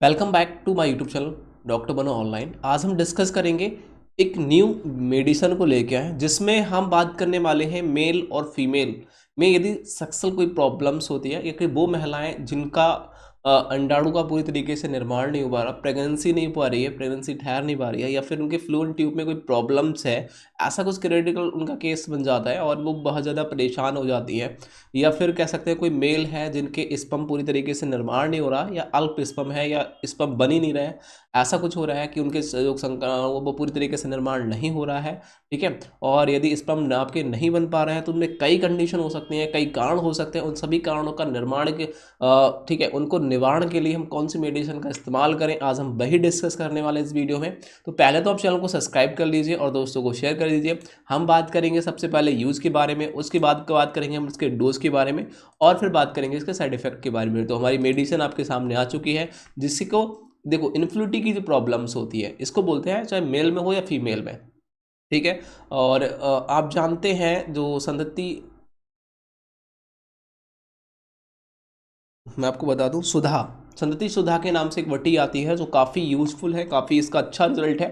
Welcome back to my YouTube channel doctor बनो online. आज हम डिस्कस करेंगे एक न्यू मेडिसिन को लेके आए जिसमें हम बात करने वाले हैं मेल और फीमेल में यदि सक्सेसफुल कोई प्रॉब्लम्स होती है या कोई वो महिलाएं जिनका अंडाणु का पूरी तरीके से निर्माण नहीं हो पा रहा, प्रेगनेंसी नहीं हो पा रही है, प्रेगनेंसी ठहर नहीं पा रही है, या फिर उनके फ्लूइड ट्यूब में कोई प्रॉब्लम्स है, ऐसा कुछ क्रिटिकल उनका केस बन जाता है और वो बहुत ज़्यादा परेशान हो जाती है। या फिर कह सकते हैं कोई मेल है जिनके स्पर्म पूरी तरीके से निर्माण नहीं हो रहा, या अल्प स्पर्म है, या स्पर्म बन ही नहीं रहा है, ऐसा कुछ हो रहा है कि उनके जो संक्रामक वो पूरी तरीके से निर्माण नहीं हो रहा है। ठीक है। और यदि स्पर्म नाप के नहीं बन पा रहा है तो उनमें कई कंडीशन हो सकती हैं, कई कारण हो सकते हैं। उन सभी कारणों का निर्माण के ठीक है, उनको निवारण के लिए हम कौन सी मेडिसिन का इस्तेमाल करें, आज हम वही डिस्कस करने वाले हैं इस वीडियो में। तो पहले तो आप चैनल को सब्सक्राइब कर लीजिए और दोस्तों को शेयर कर दीजिए। हम बात करेंगे सबसे पहले यूज़ के बारे में, उसके बाद बात करेंगे हम इसके डोज के बारे में, और फिर बात करेंगे इसके साइड इफेक्ट के बारे में। तो हमारी मेडिसिन आपके सामने आ चुकी है, जिसको देखो इन्फ्लुटी की जो प्रॉब्लम्स होती है इसको बोलते हैं, चाहे मेल में हो या फीमेल में। ठीक है। और आप जानते हैं जो संतति, मैं आपको बता दूं, सुधा, संतति सुधा के नाम से एक वटी आती है जो काफ़ी यूज़फुल है, काफ़ी इसका अच्छा रिजल्ट है।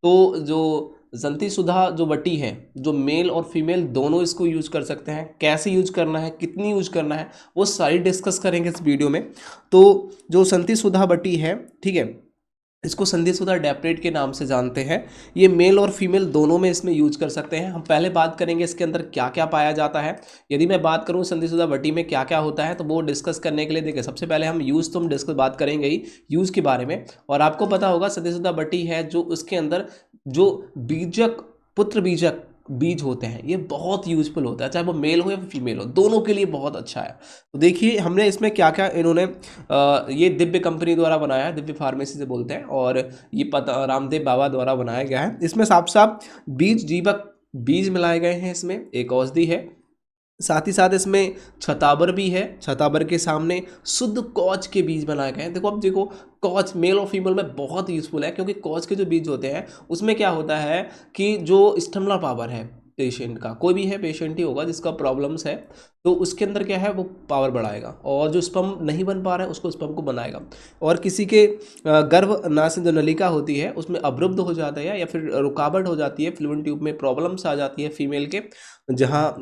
तो जो संतति सुधा जो वटी है, जो मेल और फीमेल दोनों इसको यूज कर सकते हैं, कैसे यूज करना है, कितनी यूज करना है, वो सारी डिस्कस करेंगे इस वीडियो में। तो जो संतति सुधा वटी है, ठीक है, इसको संधिसुधा डेप्रेट के नाम से जानते हैं। ये मेल और फीमेल दोनों में इसमें यूज कर सकते हैं। हम पहले बात करेंगे इसके अंदर क्या क्या पाया जाता है। यदि मैं बात करूं संधिसुधा वटी में क्या क्या होता है, तो वो डिस्कस करने के लिए देखिए सबसे पहले हम यूज तो हम डिस्कस बात करेंगे ही यूज के बारे में। और आपको पता होगा संधिसुधा वटी है जो उसके अंदर जो बीजक, पुत्र बीजक बीज होते हैं, ये बहुत यूजफुल होता है, चाहे वो मेल हो या फीमेल हो, दोनों के लिए बहुत अच्छा है। तो देखिए हमने इसमें क्या क्या इन्होंने ये दिव्य कंपनी द्वारा बनाया है, दिव्य फार्मेसी से बोलते हैं, और ये पता रामदेव बाबा द्वारा बनाया गया है। इसमें साफ साफ बीज जीवक बीज मिलाए गए हैं, इसमें एक औषधि है, साथ ही साथ इसमें छताबर भी है, छताबर के सामने शुद्ध कौच के बीज बनाए गए हैं। देखो अब देखो, कौच मेल और फीमेल में बहुत यूजफुल है, क्योंकि कौच के जो बीज होते हैं उसमें क्या होता है कि जो स्टमना पावर है पेशेंट का, कोई भी है पेशेंट ही होगा जिसका प्रॉब्लम्स है, तो उसके अंदर क्या है वो पावर बढ़ाएगा, और जो स्पर्म नहीं बन पा रहा है उसको स्पर्म को बनाएगा। और किसी के गर्भ नासिक जो नलिका होती है उसमें अवरुद्ध हो जाता है या फिर रुकावट हो जाती है, फ्लूइड ट्यूब में प्रॉब्लम्स आ जाती है फीमेल के, जहाँ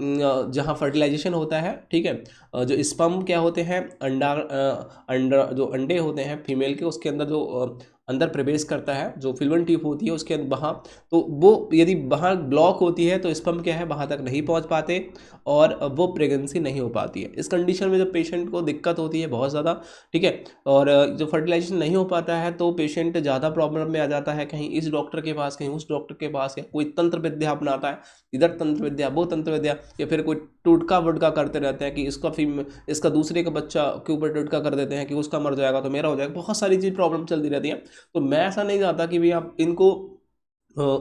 जहाँ फर्टिलाइजेशन होता है। ठीक है। जो स्पर्म क्या होते हैं, अंडा जो अंडे होते हैं फीमेल के, उसके अंदर जो अंदर प्रवेश करता है, जो फिल्वन ट्यूब होती है उसके अंदर वहाँ, तो वो यदि वहाँ ब्लॉक होती है तो स्पर्म क्या है वहाँ तक नहीं पहुँच पाते और वो प्रेगनेंसी नहीं हो पाती है। इस कंडीशन में जब पेशेंट को दिक्कत होती है बहुत ज़्यादा, ठीक है, और जो फर्टिलाइजेशन नहीं हो पाता है तो पेशेंट ज़्यादा प्रॉब्लम में आ जाता है, कहीं इस डॉक्टर के पास कहीं उस डॉक्टर के पास, या कोई तंत्र विद्या अपनाता है, इधर तंत्र विद्या वो तंत्र विद्या, या फिर कोई टुटका वुटका करते रहते हैं कि इसका दूसरे का बच्चा के ऊपर टुटका कर देते हैं कि उसका मर जाएगा तो मेरा हो जाएगा, बहुत सारी चीज़ प्रॉब्लम चलती रहती है। तो मैं ऐसा नहीं चाहता कि भाई आप इनको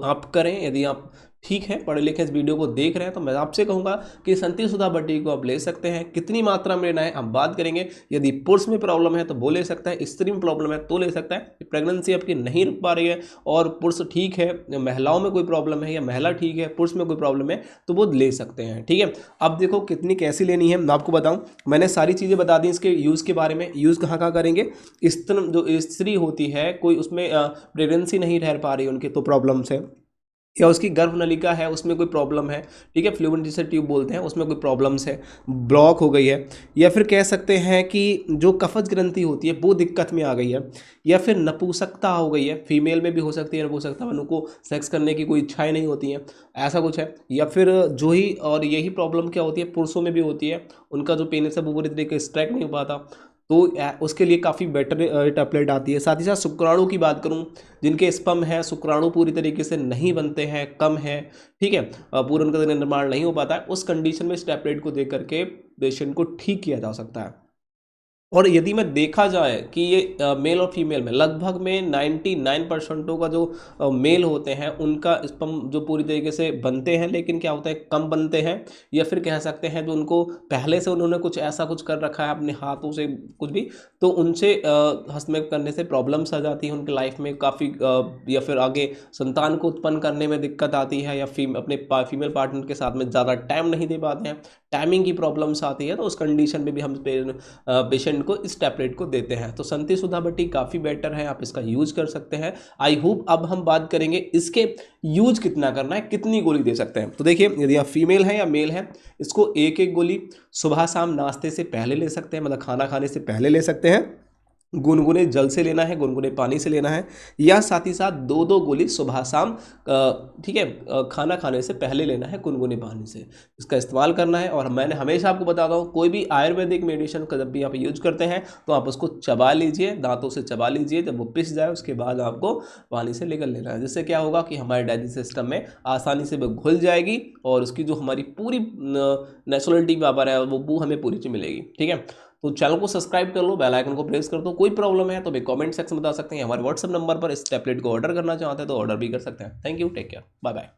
आप करें। यदि आप ठीक है पढ़े लिखे इस वीडियो को देख रहे हैं तो मैं आपसे कहूंगा कि संतति सुधा बटी को आप ले सकते हैं। कितनी मात्रा में लेना है हम बात करेंगे। यदि पुरुष में प्रॉब्लम है तो वो ले सकता है, स्त्री में प्रॉब्लम है तो ले सकता है। प्रेगनेंसी आपकी नहीं रुक पा रही है और पुरुष ठीक है, महिलाओं में कोई प्रॉब्लम है, या महिला ठीक है पुरुष में कोई प्रॉब्लम है, तो वो ले सकते हैं। ठीक है। अब देखो कितनी कैसी लेनी है मैं आपको बताऊं। मैंने सारी चीज़ें बता दी इसके यूज़ के बारे में। यूज़ कहाँ कहाँ करेंगे, जो स्त्री होती है कोई उसमें प्रेगनेंसी नहीं ठहर पा रही उनकी तो प्रॉब्लम्स है, या उसकी गर्भ नलिका है उसमें कोई प्रॉब्लम है, ठीक है, फ्लूइड जिसे ट्यूब बोलते हैं उसमें कोई प्रॉब्लम्स है, ब्लॉक हो गई है, या फिर कह सकते हैं कि जो कफज ग्रंथि होती है वो दिक्कत में आ गई है, या फिर नपुंसकता हो गई है, फीमेल में भी हो सकती है नपुंसकता, उनको सेक्स करने की कोई इच्छाएं नहीं होती हैं, ऐसा कुछ है। या फिर जो ही और यही प्रॉब्लम क्या होती है पुरुषों में भी होती है, उनका जो पेनिस है वो पूरी तरीके से स्ट्राइक नहीं हो पाता, तो उसके लिए काफ़ी बेटर टैबलेट आती है। साथ ही साथ शुक्राणु की बात करूं, जिनके स्पर्म है शुक्राणु पूरी तरीके से नहीं बनते हैं, कम है, ठीक है, पूरा उनका निर्माण नहीं हो पाता है, उस कंडीशन में इस टैबलेट को दे करके पेशेंट को ठीक किया जा सकता है। और यदि में देखा जाए कि ये मेल और फीमेल में लगभग में 99% का जो मेल होते हैं उनका स्पर्म जो पूरी तरीके से बनते हैं, लेकिन क्या होता है कम बनते हैं, या फिर कह सकते हैं जो उनको पहले से उन्होंने कुछ ऐसा कुछ कर रखा है अपने हाथों से कुछ भी, तो उनसे हस्तक्षेप करने से प्रॉब्लम्स आ जाती है उनके लाइफ में काफ़ी, या फिर आगे संतान को उत्पन्न करने में दिक्कत आती है, या अपने फीमेल पार्टनर के साथ में ज़्यादा टाइम नहीं दे पाते हैं, टाइमिंग की प्रॉब्लम्स आती है, तो उस कंडीशन में भी हम पेशेंट को इस टैबलेट को देते हैं। तो संती सुधा बटी काफ़ी बेटर है, आप इसका यूज कर सकते हैं। I hope. अब हम बात करेंगे इसके यूज कितना करना है, कितनी गोली दे सकते हैं। तो देखिए, यदि आप फीमेल हैं या मेल हैं, इसको एक एक गोली सुबह शाम नाश्ते से पहले ले सकते हैं, मतलब खाना खाने से पहले ले सकते हैं। गुनगुने जल से लेना है, गुनगुने पानी से लेना है, या साथ ही साथ दो दो गोली सुबह शाम, ठीक है, खाना खाने से पहले लेना है गुनगुने पानी से, इसका इस्तेमाल करना है। और मैंने हमेशा आपको बताता हूँ, कोई भी आयुर्वेदिक मेडिसिन का जब भी आप यूज करते हैं तो आप उसको चबा लीजिए, दांतों से चबा लीजिए। जब वो पिस जाए उसके बाद आपको पानी से निकल लेना है, जिससे क्या होगा कि हमारे डाइजेस्टिव सिस्टम में आसानी से वो घुल जाएगी और उसकी जो हमारी पूरी नेचुरलिटी पावर है वो हमें पूरी चीज मिलेगी। ठीक है, तो चैनल को सब्सक्राइब कर लो, बेल आइकन को प्रेस कर दो। कोई प्रॉब्लम है तो भी कमेंट सेक्शन में बता सकते हैं, हमारे व्हाट्सएप नंबर पर इस टैबलेट को ऑर्डर करना चाहते हैं तो ऑर्डर भी कर सकते हैं। Thank you, take care, bye bye.